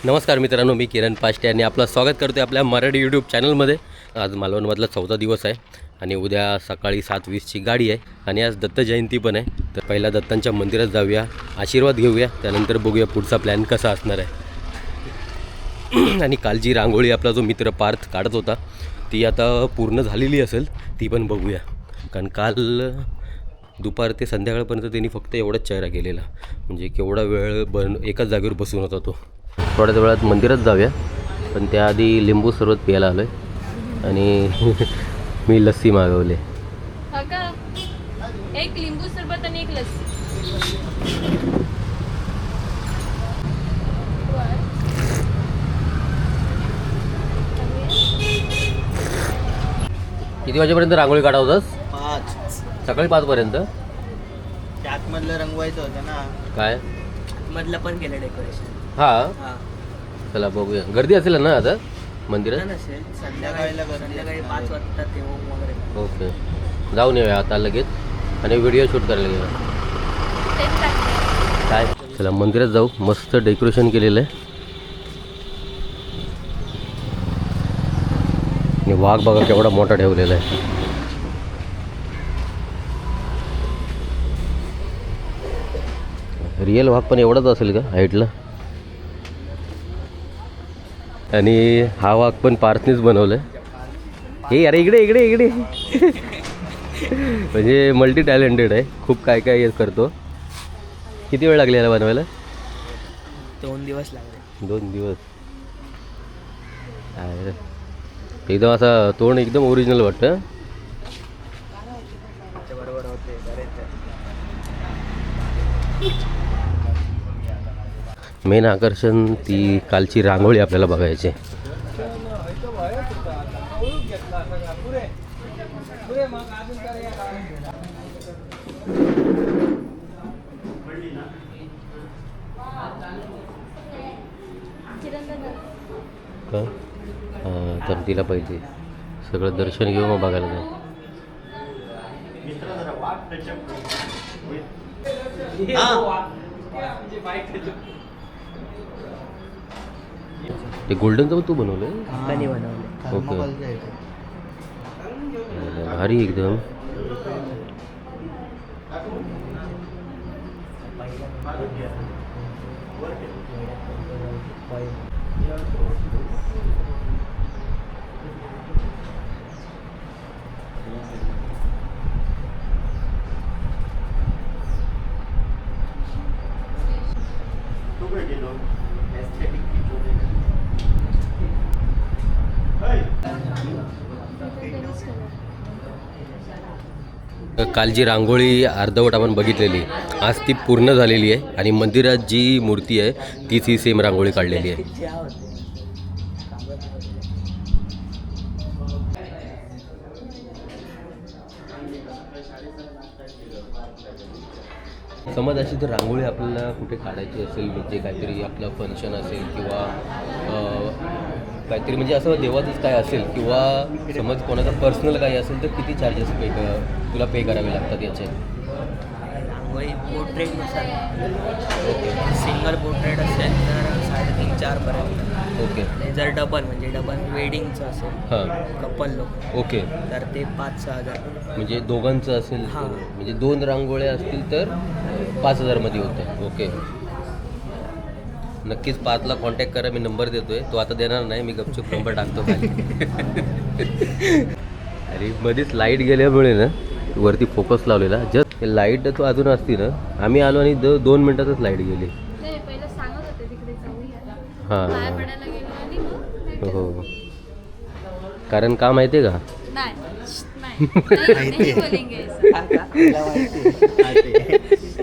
नमस्कार मित्रांनो, मी किरण पाष्टे आणि आपलं स्वागत करतो आहे आपल्या मराठी यूट्यूब चॅनलमध्ये. आज मालवणमधला 4था दिवस आहे आणि उद्या सकाळी 7:20ची गाडी आहे आणि आज दत्त जयंती पण आहे. तर पहिला दत्तांच्या मंदिरात जाऊया, आशीर्वाद घेऊया, त्यानंतर बघूया पुढचा प्लॅन कसा असणार आहे. आणि काल जी रांगोळी आपला जो मित्र पार्थ काढत होता ती आता पूर्ण झालेली असेल, ती पण बघूया. कारण काल दुपार ते संध्याकाळपर्यंत त्यांनी फक्त एवढाच चेहरा केलेला, म्हणजे केवढा वेळ एकाच जागेवर बसून होता तो. थोड्याच वेळात मंदिरात जाऊया, पण त्याआधी लिंबू सरबत प्यायला आलो आहे आणि मी लस्सी मागवले. एक लिंबू सरबत आणि एक लस्सी. किती वाजेपर्यंत रांगोळी काढवतोस? 5. सकाळी 5पर्यंत. आतमधलं रंगवायचं होतं ना. काय मधलं पण केलं डेकोरेशन. हां, चला बघूया. गर्दी असेल ना आता मंदिरात? नसेल, संध्याकाळी 5 वाजता ते ओम वगैरे. ओके, जाऊन येऊया आता लगेच आणि व्हिडिओ शूट करायला घेऊया. काय, चला मंदिरात जाऊ. मस्त डेकोरेशन केलेलं आहे. आणि वाघ बघा केवढा मोठा ठेवलेला आहे. रिअल वाघ पण एवढाच असेल का हाईटला? आणि हा वाघ पण पार्थनीच बनवलं आहे. हे अरे इकडे इकडे इकडे म्हणजे मल्टी टॅलेंटेड आहे, खूप काय काय करतो. किती वेळ लागले याला बनवायला? 2 दिवस लागले. 2 दिवस. एकदम असा तोंड एकदम ओरिजिनल वाटतं. बरोबर होते बरेच. मेन आकर्षण ती कालची रांगोळी आपल्याला बघायची. का तर तिला पाहिजे सगळं दर्शन घेऊ मग बघायला जाऊ. ते गोल्डनचं पण तू बनवलंय? हाताने बनवले. ओके, भारी एकदम. काल जी रांगोळी अर्धवट आपण बघितलेली, आज ती पूर्ण झालेली आहे आणि मंदिरात जी मूर्ती आहे तीच ही सेम रांगोळी काढलेली आहे. समज अशी जर रांगोळी आपल्याला कुठे काढायची असेल, म्हणजे काहीतरी आपलं फंक्शन असेल किंवा काहीतरी म्हणजे असं देवाचंच काय असेल, किंवा समज कोणाचा पर्सनल काही असेल तर किती चार्जेस तुला पे करावे लागतात याचे? रांगोळी पोर्ट्रेटनुसार. ओके, सिंगल पोर्ट्रेट असेल तर 3.5-4 पर्यंत. ओके. आणि जर डबल म्हणजे डबल वेडिंगचं असेल, हां, कपल लोक, ओके. तर ते 5-6 हजार. म्हणजे दोघांचं असेल हां. म्हणजे 2 रांगोळ्या असतील तर 5,000मध्ये होतं. ओके, नक्कीच 5ला कॉन्टॅक्ट करा. मी नंबर देतोय, तो आता देणार नाही, मी गपचूप नंबर टाकतो खाली. अरे मध्येच लाईट गेल्यामुळे ना वरती फोकस लावलेला, जस्ट लाईट तो अजून असती ना. आम्ही आलो आणि 2 मिनटातच लाईट गेली. पहिलं सांगत होते तिकडे जाऊया. हां, पाया पडायला गेलो आणि मग हो. कारण का माहिती आहे का? नाही नाही बोलेंगे ऐसा.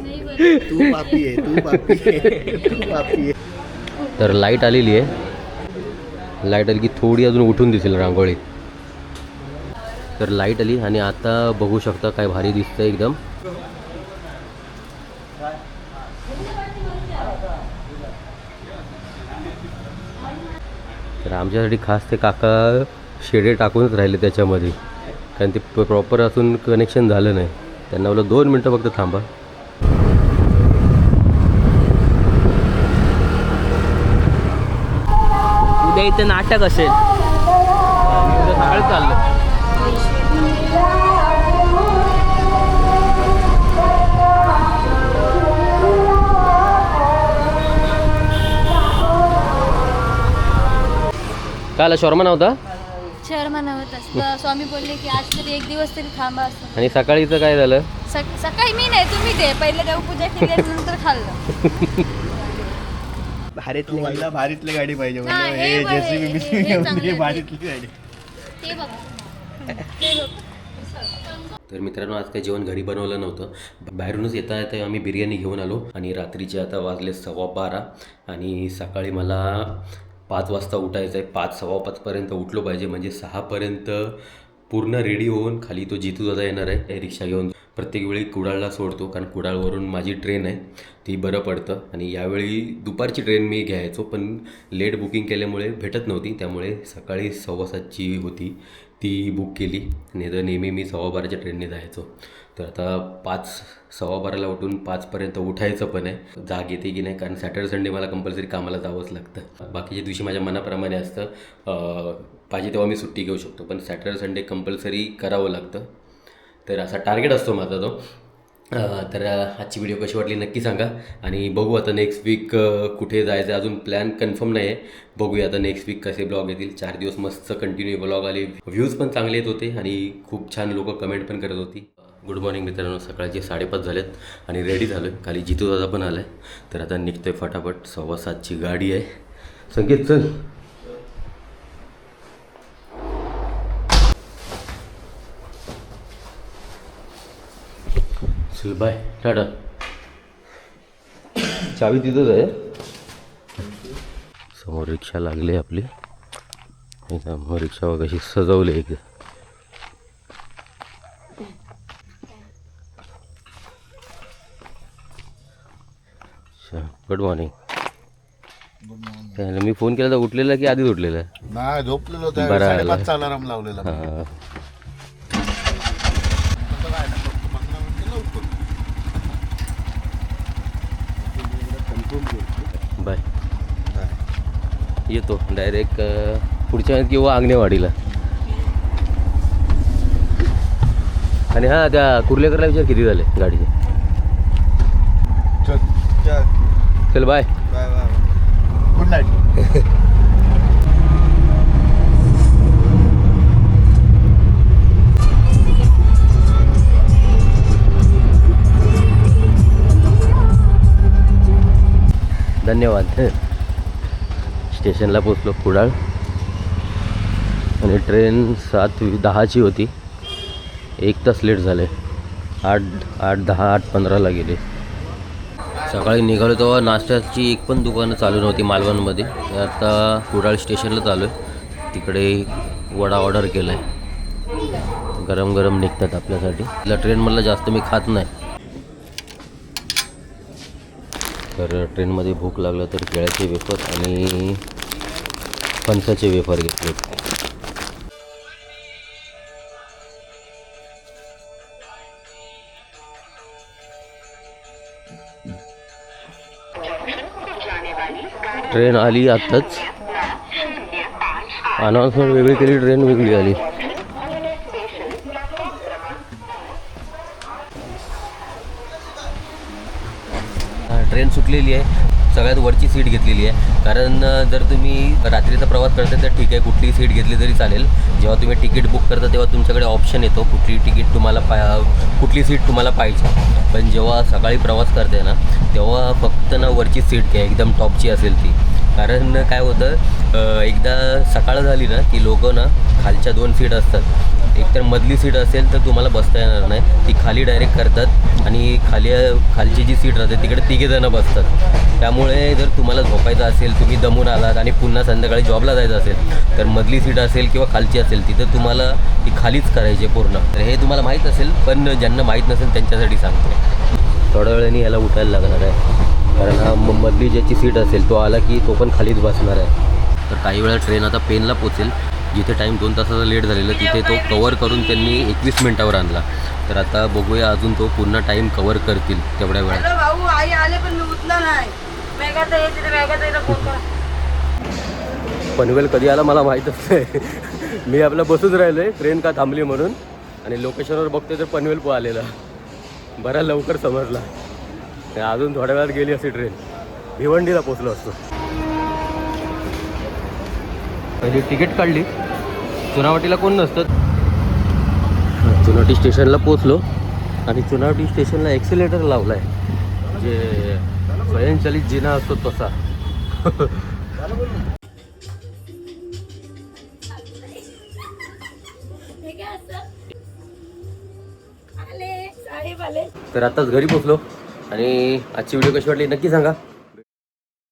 नहीं बोलेंगे. तू पापी आहे, तू पापी आहे, तू पापी आहे. तर लाईट आलेली आहे. लाईट आली की थोडी अजून उठून दिसेल रांगोळी. तर लाईट आली आणि आता बघू शकता काय भारी दिसतं एकदम. तर आमच्यासाठी खास ते काका शेडे टाकूनच राहिले त्याच्यामध्ये, कारण ते प्रॉपर असून कनेक्शन झालं नाही. त्यांना बोललं 2 मिनटं फक्त थांबा. उद्या इथे नाटक असेल. आणि उद्या सकाळी चाललं. काल शॉर्मा नव्हता. शर्मा नव्हता. स्वामी बोलले की आज तरी एक दिवस तरी थांबा असं. आणि सकाळीचं काय झालं. सकाळी मी नाही तुम्ही ते पहिले देवपूजा केली आणि नंतर खाल्लं. भारीतली गाडी पाहिजे हा, हे बघ, हे चांगलं आहे. ते बघ. ते बघ. तर मित्रांनो आज काही जेवण घरी बनवलं नव्हतं. बाहेरूनच येता येता आम्ही बिर्याणी घेऊन आलो आणि रात्रीचे आता वाजले 12:15 आणि सकाळी मला 5 वाजता उठायचं आहे. 5:15पर्यंत उठलो पाहिजे म्हणजे 6पर्यंत पूर्ण रेडी होऊन खाली तो जितू दादा येणार आहे रिक्षा घेऊन. प्रत्येक वेळी कुडाळला सोडतो कारण कुडाळवरून माझी ट्रेन आहे ती बरं पडतं. आणि यावेळी दुपारची ट्रेन मी घ्यायचो पण लेट बुकिंग केल्यामुळे भेटत नव्हती त्यामुळे सकाळी 7:15ची होती ती बुक केली. नाही तर नेहमी मी 12:15च्या ट्रेनने जायचो. तर आता 5:15ला उठून 5पर्यंत उठायचं पण आहे. जाग येते की नाही कारण सॅटर्डे संडे मला कंपल्सरी कामाला जावंच लागतं. बाकीच्या दिवशी माझ्या मनाप्रमाणे असतं. पाहिजे तेव्हा मी सुट्टी घेऊ शकतो पण सॅटर्डे संडे कंपल्सरी करावं लागतं. तर असा टार्गेट असतो माझा तो. तर आजची व्हिडिओ कशी वाटली नक्की सांगा आणि बघू आता नेक्स्ट वीक कुठे जायचं अजून प्लॅन कन्फर्म नाही आहे. बघूया आता नेक्स्ट वीक कसे ब्लॉग येतील. 4 दिवस मस्त कंटिन्यू ब्लॉग आले. व्ह्यूज पण चांगले येत होते आणि खूप छान लोक कमेंट पण करत होती. गुड मॉर्निंग मित्रांनो. सकाळचे 5:30 झालेत आणि रेडी झालो आहे. खाली जितू दादा पण आला आहे. तर आता निघतोय फटाफट. 7:15ची गाडी आहे. संकेत चल. चल बाय टाटा. चावी तिथंच आहे. समोर रिक्षा लागली आपली. मग रिक्षा कशी सजवली एक. Good morning. मी फोन केला तर उठलेला की आधीच उठलेला. नाही झोपलेलो त्या बरं आलं. 5:30चा अलार्म लावलेला. हां बाय. येतो डायरेक्ट पुढच्या किंवा आंगणेवाडीला. आणि हां त्या कुर्लेकरला विचार किती झाले गाडीचे. चल bye. Bye bye. Good night. धन्यवाद. स्टेशनला पोचलो कुडाळ आणि ट्रेन 7:10ची होती. 1 तास लेट झाले. 8:10 गेले. सकाळी निघालो तेव्हा नाश्त्याची एक पण दुकानं चालू नव्हती मालवणमध्ये. आता कुडाळ स्टेशनला चालू आहे. तिकडे वडा ऑर्डर केला आहे. गरम गरम निघतात आपल्यासाठी. तिला ट्रेनमधला जास्त मी खात नाही. तर ट्रेनमध्ये भूक लागलं तर केळ्याचे वेफर आणि फणसाचे वेफर घेतले. ट्रेन आली आत्ताच. अनाउन्समेंट वेगळी केली. ट्रेन वेगळी आली. ट्रेन सुटलेली आहे. सगळ्यात वरची सीट घेतलेली आहे कारण जर तुम्ही रात्रीचा प्रवास करता तर ठीक आहे कुठलीही सीट घेतली तरी चालेल. जेव्हा तुम्ही तिकीट बुक करता तेव्हा तुमच्याकडे ऑप्शन येतो कुठली तिकीट तुम्हाला कुठली सीट तुम्हाला पाहिजे. पण जेव्हा सकाळी प्रवास करते ना तेव्हा फक्त ना वरची सीट घ्या एकदम टॉपची असेल ती. कारण काय होतं एकदा सकाळ झाली ना की लोक ना खालच्या 2 सीट असतात. एकतर मधली सीट असेल तर तुम्हाला बसता येणार नाही. ती खाली डायरेक्ट करतात आणि खालची जी सीट राहते तिकडे 3 जणं बसतात. त्यामुळे जर तुम्हाला झोपायचं असेल तुम्ही दमून आलात आणि पुन्हा संध्याकाळी जॉबला जायचं असेल तर मधली सीट असेल किंवा खालची असेल तिथं तुम्हाला ती खालीच करायची पूर्ण. तर हे तुम्हाला माहीत असेल पण ज्यांना माहीत नसेल त्यांच्यासाठी सांगतो. थोड्या वेळाने याला उठायला लागणार आहे कारण हा मधली ज्याची सीट असेल तो आला की तो पण खालीच बसणार आहे. तर काही वेळा ट्रेन आता पेनला पोचेल. जिथे टाईम 2 तासाचा लेट झालेला तिथे तो कवर करून त्यांनी 21 मिनिटावर आणला. तर आता बघूया अजून तो पूर्ण टाईम कवर करतील तेवढ्या वेळात. भाऊ आई आले पण मी उठला नाही. वेगाचा येते वेगाचा फोन करा. पनवेल कधी आला मला माहीतच नाही. मी आपलं बसूच राहिलो आहे ट्रेन का थांबली म्हणून, आणि लोकेशनवर बघतोय तर पनवेल आलेला. बरा लवकर समजला, अजून थोड्या वेळात गेली अशी ट्रेन, भिवंडीला पोचलो असतो. पहिली तिकीट काढली, चुनावटीला कोण नसतं. चुनावटी स्टेशनला पोचलो आणि चुनावटी स्टेशनला ॲक्सिलेटर लावला आहे, जे स्वयंचलित जिना असतो तसा. तर आताच घरी पोचलो आणि आजची व्हिडिओ कशी वाटली नक्की सांगा.